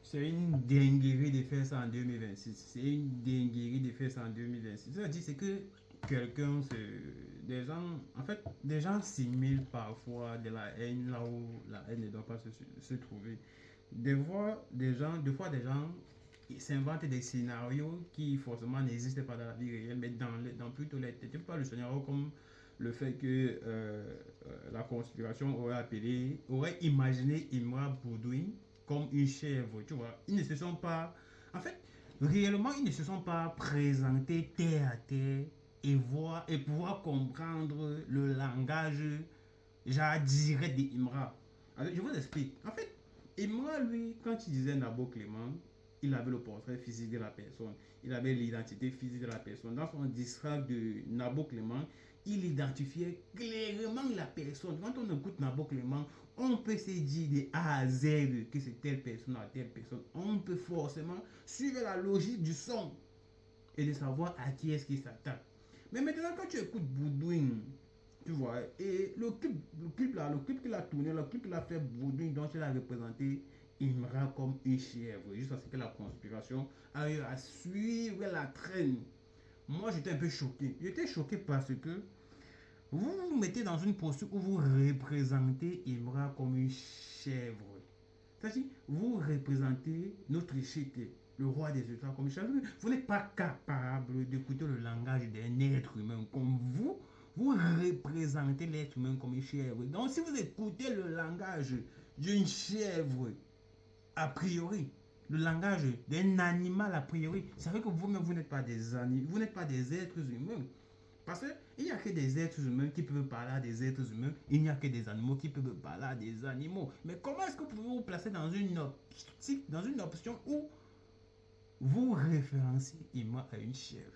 C'est une dinguerie de faire ça en 2026. C'est une dinguerie de faire ça en 2026. C'est-à-dire c'est que quelqu'un, des gens, en fait, des gens simulent parfois de la haine là où la haine ne doit pas se trouver. Des fois, des gens ils s'inventent des scénarios qui forcément n'existent pas dans la vie réelle, mais dans plutôt les têtes. Tu peux pas le scénario comme le fait que la conspiration aurait imaginé Imra Boudouin comme une chèvre, tu vois. Ils ne se sont pas... En fait, réellement, ils ne se sont pas présentés terre à terre et pouvoir comprendre le langage, genre, direct d'Imra. Alors, je vous explique. En fait, Imra, lui, quand il disait Nabo Clément, il avait le portrait physique de la personne. Il avait l'identité physique de la personne. Dans son discours de Nabo Clément, il identifiait clairement la personne. Quand on écoute Nabo Clément, on peut se dire de A à Z que c'est telle personne à telle personne. On peut forcément suivre la logique du son et de savoir à qui est-ce qu'il s'attaque. Mais maintenant, quand tu écoutes Boudouin, tu vois, et le clip qu'il a tourné, le clip qu'il a fait Boudouin, dont il a représenté Imra comme une chèvre, jusqu'à ce que la conspiration aille à suivre la traîne. Moi, j'étais un peu choqué. J'étais choqué parce que vous vous mettez dans une posture où vous représentez Imra comme une chèvre. C'est-à-dire, vous représentez notre échiquier, le roi des États comme une chèvre. Vous n'êtes pas capable d'écouter le langage d'un être humain comme vous. Vous représentez l'être humain comme une chèvre. Donc, si vous écoutez le langage d'une chèvre, a priori, le langage d'un animal a priori, ça veut que vous-même, vous n'êtes pas des animaux, vous n'êtes pas des êtres humains. Parce qu'il n'y a que des êtres humains qui peuvent parler à des êtres humains, il n'y a que des animaux qui peuvent parler à des animaux. Mais comment est-ce que vous pouvez vous placer dans une optique, dans une option où vous référencez Imra à une chèvre?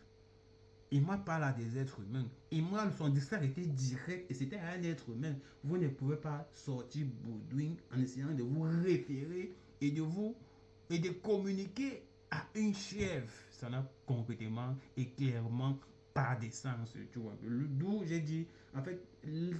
Imra parle à des êtres humains. Imra, son discours était direct et c'était à un être humain. Vous ne pouvez pas sortir Baudouin en essayant de vous référer et de communiquer à une chèvre. Ça n'a concrètement et clairement pas de sens, tu vois. D'où j'ai dit, en fait,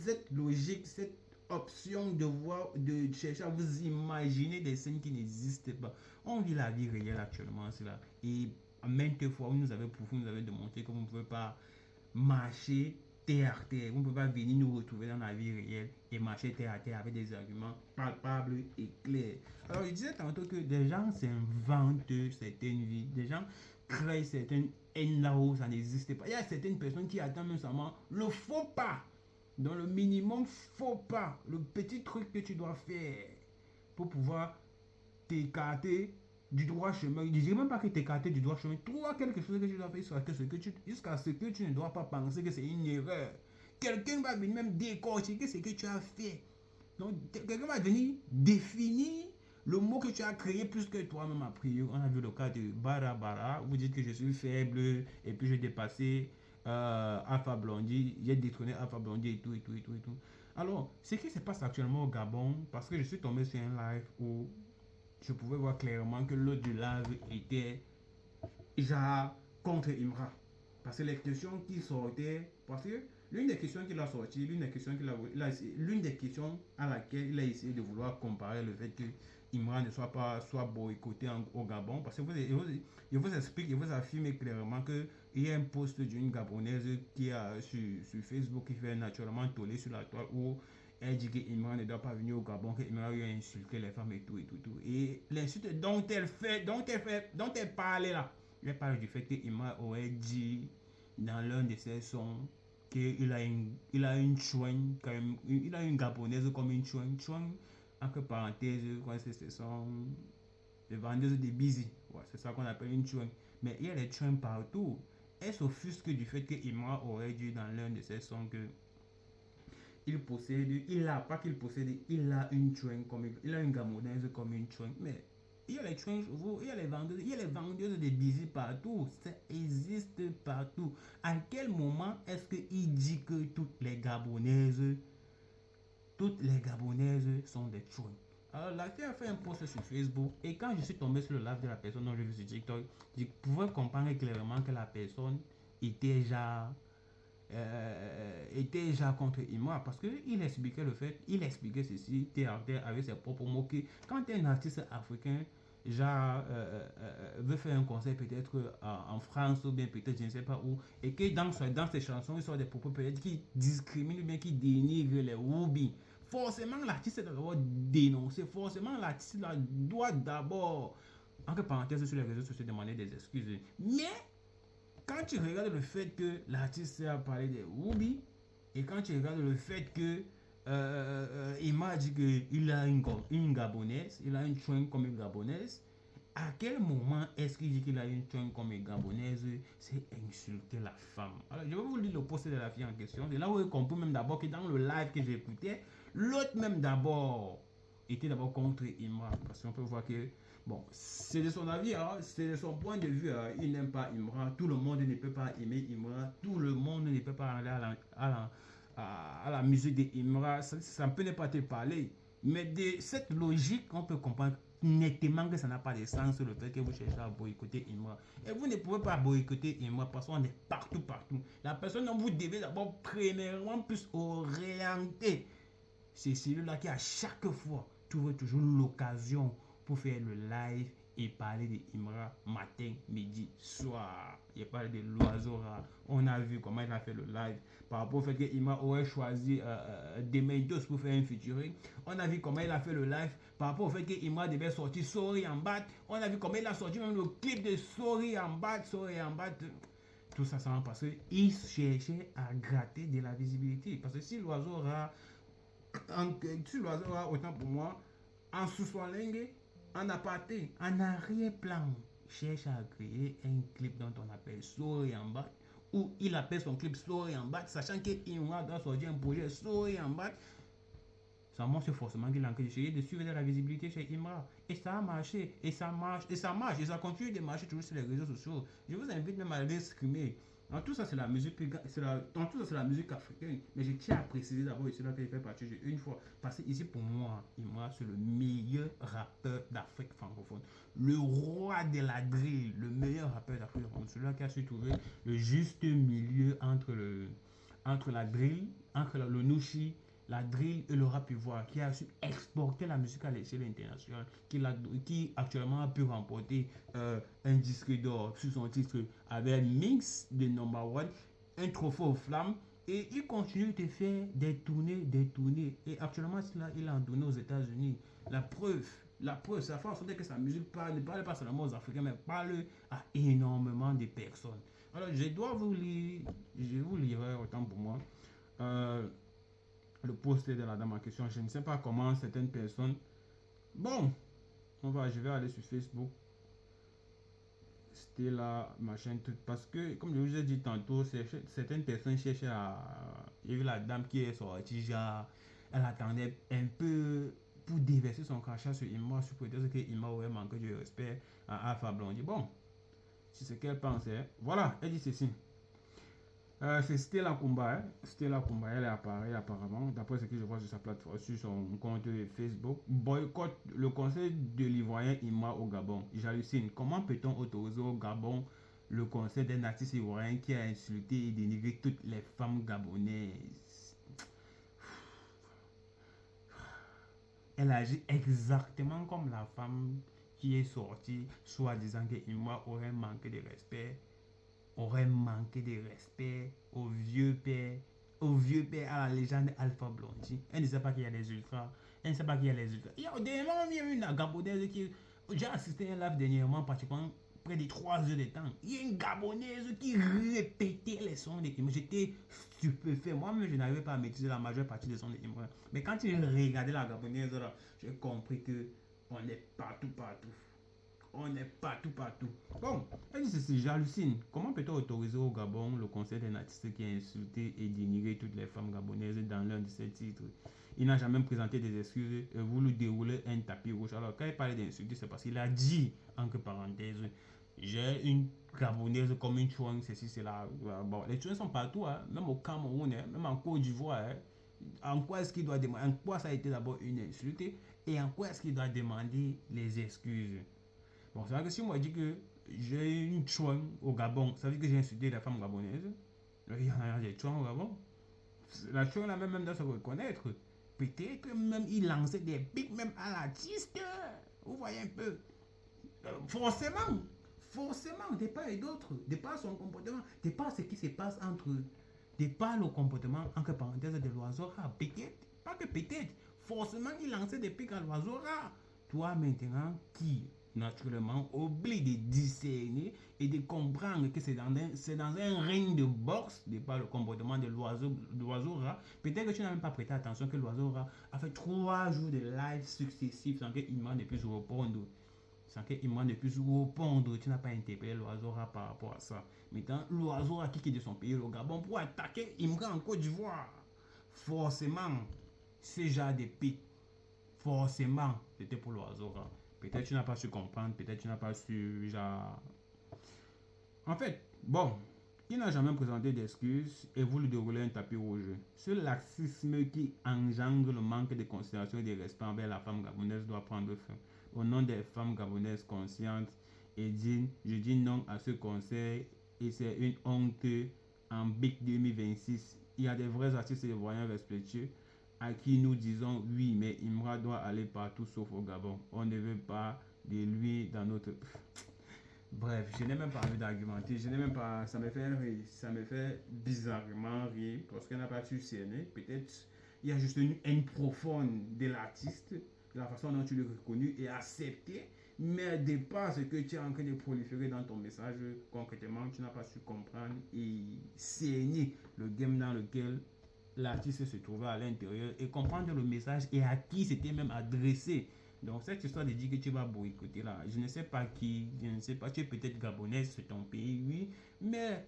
cette logique, cette option de chercher à vous imaginer des scènes qui n'existent pas. On vit la vie réelle actuellement, c'est là. Et maintes fois, vous nous avez démontré que vous ne pouvez pas marcher terre à terre. Vous ne pouvez pas venir nous retrouver dans la vie réelle et marcher terre à terre avec des arguments palpables et clairs. Alors, je disais tantôt que des gens s'inventent certaines vies, des gens créent certaines haines là où ça n'existe pas. Il y a certaines personnes qui attendent même seulement le faux pas. Dans le minimum faux pas, le petit truc que tu dois faire pour pouvoir t'écarter du droit chemin. Je ne dirais même pas que t'écarter du droit chemin. Trouve quelque chose que tu dois faire jusqu'à ce que tu ne dois pas penser que c'est une erreur. Quelqu'un va venir même décortiquer ce que tu as fait. Donc, quelqu'un va venir définir le mot que tu as créé plus que toi-même a priori. On a vu le cas de Bara Bara. Vous dites que je suis faible et puis j'ai dépassé Alpha Blondie. J'ai détrôné Alpha Blondie et tout, et tout, et tout, et tout. Alors, ce qui se passe actuellement au Gabon, parce que je suis tombé sur un live où je pouvais voir clairement que l'autre du live était genre contre Imra. Parce que les questions qui sortaient, parce que l'une des questions qu'il a sorti, l'une des questions à laquelle il a essayé de vouloir comparer le fait que Imra ne soit boycotté au Gabon, parce que vous explique, je vous affirme clairement que il y a un post d'une Gabonaise qui a sur Facebook qui fait naturellement toller sur la toile où elle dit qu'Imran ne doit pas venir au Gabon, qu'Imran a insulté les femmes et tout et tout, tout. Et l'insulte dont elle parlait là, elle parle du fait qu'Imran aurait dit dans l'un de ses sons qu'il a une chouine, il a une gabonaise comme une chouine. Chouine, entre parenthèses, c'est son les vendeuses de busy. Ouais, c'est ça qu'on appelle une chouine. Mais il y a des chouines partout. Elle s'offusque du fait que Imran aurait dit dans l'un de ses sons que il a une chouin comme il a une gamonaise comme une chouin. Mais il y a les chouins chevaux, il y a les vendeuses de busy partout. Ça existe partout. À quel moment est-ce qu'il dit que toutes les gabonaises sont des chouins? Alors la fille a fait un post sur Facebook et quand je suis tombé sur le live de la personne dont je vu sur TikTok, je pouvais comprendre clairement que la personne était genre était déjà contre Imra parce qu'il expliquait il expliquait ceci, terre avec ses propres mots que quand tu es un artiste africain, veut faire un concert peut-être en France ou bien peut-être je ne sais pas où, et que dans ses chansons, il sort des propos peut-être qui discriminent ou bien qui dénigrent les Woubi, forcément l'artiste doit d'abord dénoncer, forcément l'artiste doit d'abord, entre parenthèses sur les réseaux sociaux, demander des excuses. Mais quand tu regardes le fait que l'artiste a parlé des Woubi, et quand tu regardes le fait que il m'a dit qu'il a une gabonaise, il a une chouin comme une gabonaise, à quel moment est-ce qu'il dit qu'il a une chouin comme une gabonaise? C'est insulter la femme. Alors, je vais vous lire le post de la fille en question. C'est là où j'ai compris même d'abord que dans le live que j'écoutais, l'autre même d'abord était d'abord contre Imra. Parce qu'on peut voir que, bon, c'est de son avis, hein, c'est de son point de vue. Hein, il n'aime pas Imra. Tout le monde ne peut pas aimer Imra. Tout le monde ne peut pas aller à la musique d'Imra. Ça ne peut ne pas te parler. Mais de cette logique, on peut comprendre nettement que ça n'a pas de sens le fait que vous cherchez à boycotter Imra. Et vous ne pouvez pas boycotter Imra parce qu'on est partout. La personne dont vous devez d'abord premièrement plus orienter, c'est celui-là qui à chaque fois trouve toujours l'occasion pour faire le live et parler de Imra matin, midi, soir. Il parle de l'oiseau rare. On a vu comment il a fait le live par rapport au fait que Imra aurait choisi Dementos pour faire un featuring. On a vu comment il a fait le live par rapport au fait que Imra devait sortir Sorry en bat. On a vu comment il a sorti même le clip de Sorry en bat. Tout ça, ça va parce qu'il cherchait à gratter de la visibilité. Parce que si l'oiseau rare, autant pour moi, en sous-soilingue, en aparté, en arrière-plan, cherche à créer un clip dont on appelle Sorry en bat, où il appelle son clip Sorry en bat, sachant qu'il doit sortir un projet Sorry en bat. Ça montre forcément qu'il a essayé de suivre de la visibilité chez Imra. Et ça a marché, et ça marche, et ça marche, et ça continue de marcher toujours sur les réseaux sociaux. Je vous invite même à aller streamer. Dans tout ça, c'est la musique, dans tout ça, c'est la musique africaine. Mais je tiens à préciser d'abord ici là qu'il fait partie une fois. Parce que ici, pour moi, Imra, c'est le meilleur rappeur d'Afrique francophone. Le roi de la drill, le meilleur rappeur d'Afrique francophone. Celui-là qui a su trouver le juste milieu entre la drill, entre le nushi, la drill et le rap ivoire, qui a su exporter la musique à l'échelle internationale, qui actuellement a pu remporter un disque d'or sur son titre avec Mix de Number One, un trophée aux flammes, et il continue de faire des tournées. Et actuellement, il a en tournée aux États-Unis. La preuve, ça fait en sorte que sa musique ne parle pas seulement aux Africains, mais parle à énormément de personnes. Alors, je vous lirai autant pour moi. Le post de la dame en question. Je ne sais pas comment certaines personnes. Bon, je vais aller sur Facebook. C'était là, machin, tout. Parce que, comme je vous ai dit tantôt, certaines personnes cherchaient à. Il y a eu la dame qui est sortie, genre, elle attendait un peu pour déverser son crachat sur Imra, sur prétexte que Imra aurait manqué de respect à Alpha Blondy. Bon, c'est ce qu'elle pensait. Voilà, elle dit ceci. C'est Stella Kumba. Stella Kumba, elle est appareille apparemment, d'après ce que je vois sur sa plateforme, sur son compte Facebook. Boycott le conseil de l'Ivoirien Imra au Gabon. J'hallucine. Comment peut-on autoriser au Gabon le conseil d'un artiste ivoirien qui a insulté et dénigré toutes les femmes gabonaises? Elle agit exactement comme la femme qui est sortie, soit disant que Imra aurait manqué de respect au vieux père, à la légende Alpha Blondy. Elle ne sait pas qu'il y a des ultras. Il y a une gabonaise qui. J'ai assisté à un live dernièrement, pratiquement près de 3 heures de temps. Il y a une gabonaise qui répétait les sons de Imra. J'étais stupéfait. Moi-même, je n'arrivais pas à maîtriser la majeure partie des sons de Imra. Mais quand j'ai regardé la gabonaise, j'ai compris que on est partout. On est partout. Bon, elle dit ceci, j'hallucine. Comment peut-on autoriser au Gabon le conseil d'un artiste qui a insulté et dénigré toutes les femmes gabonaises dans l'un de ses titres? Il n'a jamais présenté des excuses et voulu dérouler un tapis rouge. Alors, quand il parlait d'insulter, c'est parce qu'il a dit, entre parenthèses, j'ai une gabonaise comme une chouang, ceci, cela. Bon, les chouans sont partout, hein, même au Cameroun, hein, même en Côte d'Ivoire. Hein. En quoi est-ce qu'il doit demander? En quoi ça a été d'abord une insulte et en quoi est-ce qu'il doit demander les excuses? Bon, c'est vrai que si moi je dis que j'ai une chouane au Gabon, ça veut dire que j'ai insulté la femme gabonaise. Il y en a des chouans au Gabon. La chouane là même doit se reconnaître. Peut-être que même il lançait des pics même à l'artiste. Vous voyez un peu. Forcément, de part et d'autre, de par son comportement, de par ce qui se passe entre eux, de par le comportement, entre parenthèses, de l'oiseau rare. Peut-être, pas que peut-être, forcément, il lançait des pics à l'oiseau rare. Toi, maintenant, qui, naturellement, oublie de discerner et de comprendre que c'est dans un ring de boxe, de par le comportement de l'oiseau rat. Peut-être que tu n'as même pas prêté attention que l'oiseau rat a fait 3 jours de live successifs sans qu'il ne puisse répondre. Sans qu'il ne puisse répondre. Tu n'as pas interpellé l'oiseau rat par rapport à ça. Maintenant, l'oiseau rat qui est de son pays, le Gabon, pour attaquer Imran en Côte d'Ivoire. Forcément, ce genre de pic, forcément, c'était pour l'oiseau rat. Peut-être tu n'as pas su comprendre, peut-être tu n'as pas su, genre... En fait, bon, il n'a jamais présenté d'excuses et voulu dérouler un tapis rouge. Ce laxisme qui engendre le manque de considération et de respect envers la femme gabonaise doit prendre fin. Au nom des femmes gabonaises conscientes et dignes, je dis non à ce conseil et c'est une honte en BIC 2026. Il y a des vrais artistes et des voyants respectueux à qui nous disons oui, mais Imra doit aller partout sauf au Gabon. On ne veut pas de lui dans notre... Bref, je n'ai même pas envie d'argumenter, je n'ai même pas, ça me fait rire, ça me fait bizarrement rire parce qu'elle n'a pas su cerner. Peut-être il y a juste une haine profonde de l'artiste, de la façon dont tu l'as reconnu et accepté, mais de par ce que tu es en train de proliférer dans ton message, concrètement, tu n'as pas su comprendre et cerner le game dans lequel l'artiste se trouvait à l'intérieur et comprendre le message et à qui c'était même adressé. Donc cette histoire de dire que tu vas boycotter là, je ne sais pas qui, je ne sais pas, tu es peut-être gabonaise, c'est ton pays, oui, mais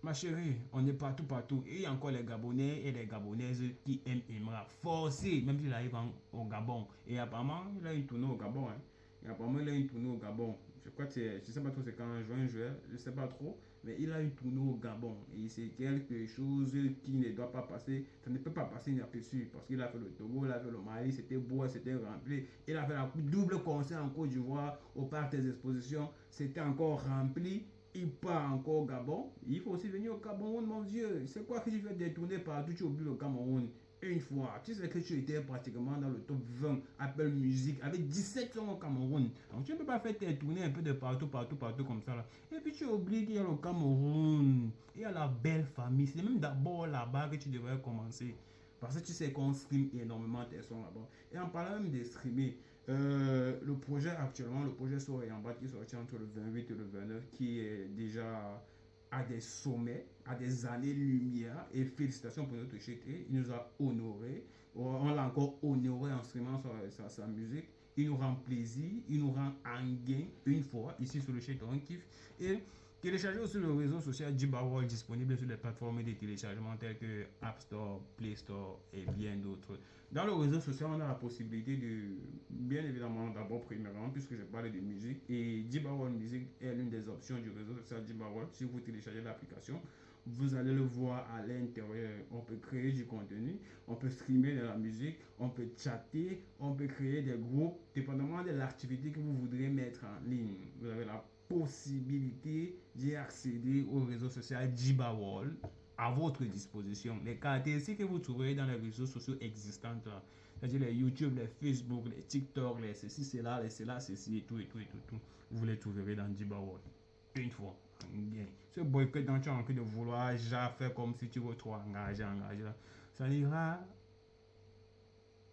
ma chérie, on est partout. Et il y a encore les Gabonais et les Gabonaises qui aiment Imra. Forcé, même s'il arrive au Gabon. Et apparemment, il a une tournée au Gabon. Hein. Et apparemment, il a une tournée au Gabon. Je crois que c'est, je sais pas trop, c'est quand juin, juillet, je sais pas trop. Mais il a une tournée au Gabon. Et c'est quelque chose qui ne doit pas passer, ça ne peut pas passer inaperçu. Parce qu'il a fait le Togo, il a fait le Mali, c'était beau, c'était rempli. Il a fait la double concert en Côte d'Ivoire, au parc des expositions, c'était encore rempli. Il part encore au Gabon, il faut aussi venir au Cameroun, mon Dieu. C'est quoi que tu fais détourner partout, tu oublies le Cameroun une fois. Tu sais que tu étais pratiquement dans le top 20 Apple Music avec 17 ans au Cameroun. Donc tu ne peux pas faire détourner un peu de partout comme ça. Là. Et puis tu oublies qu'il y a le Cameroun, il y a la belle famille. C'est même d'abord là-bas que tu devrais commencer. Parce que tu sais qu'on stream énormément tes sons là-bas. Et en parlant même de streamer, le projet actuellement, le projet Soleil en bas qui est sorti entre le 28 et le 29, qui est déjà à des sommets, à des années-lumière. Et félicitations pour notre chété. Il nous a honoré. On l'a encore honoré en streamant sa musique. Il nous rend plaisir, il nous rend en gain une fois ici sur le chété. On kiffe. Et téléchargez aussi le réseau social Jibawal disponible sur les plateformes de téléchargement telles que App Store, Play Store et bien d'autres. Dans le réseau social, on a la possibilité de, bien évidemment, d'abord, premièrement, puisque je parlais de musique, et Jibawal Music est l'une des options du réseau social Jibawal. Si vous téléchargez l'application, vous allez le voir à l'intérieur. On peut créer du contenu, on peut streamer de la musique, on peut chatter, on peut créer des groupes, dépendamment de l'activité que vous voudrez mettre en ligne. Vous avez la possibilité d'y accéder au réseau social Jibawal à votre disposition. Les caractéristiques que vous trouverez dans les réseaux sociaux existants, c'est-à-dire les YouTube, les Facebook, les TikTok, les ceci, cela, les cela, ceci, et tout. Vous les trouverez dans Jibawal. Une fois. Bien. Ce boycott dont tu as envie de vouloir déjà faire comme si tu veux trop engagé, ça n'ira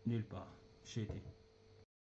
nulle part. Chez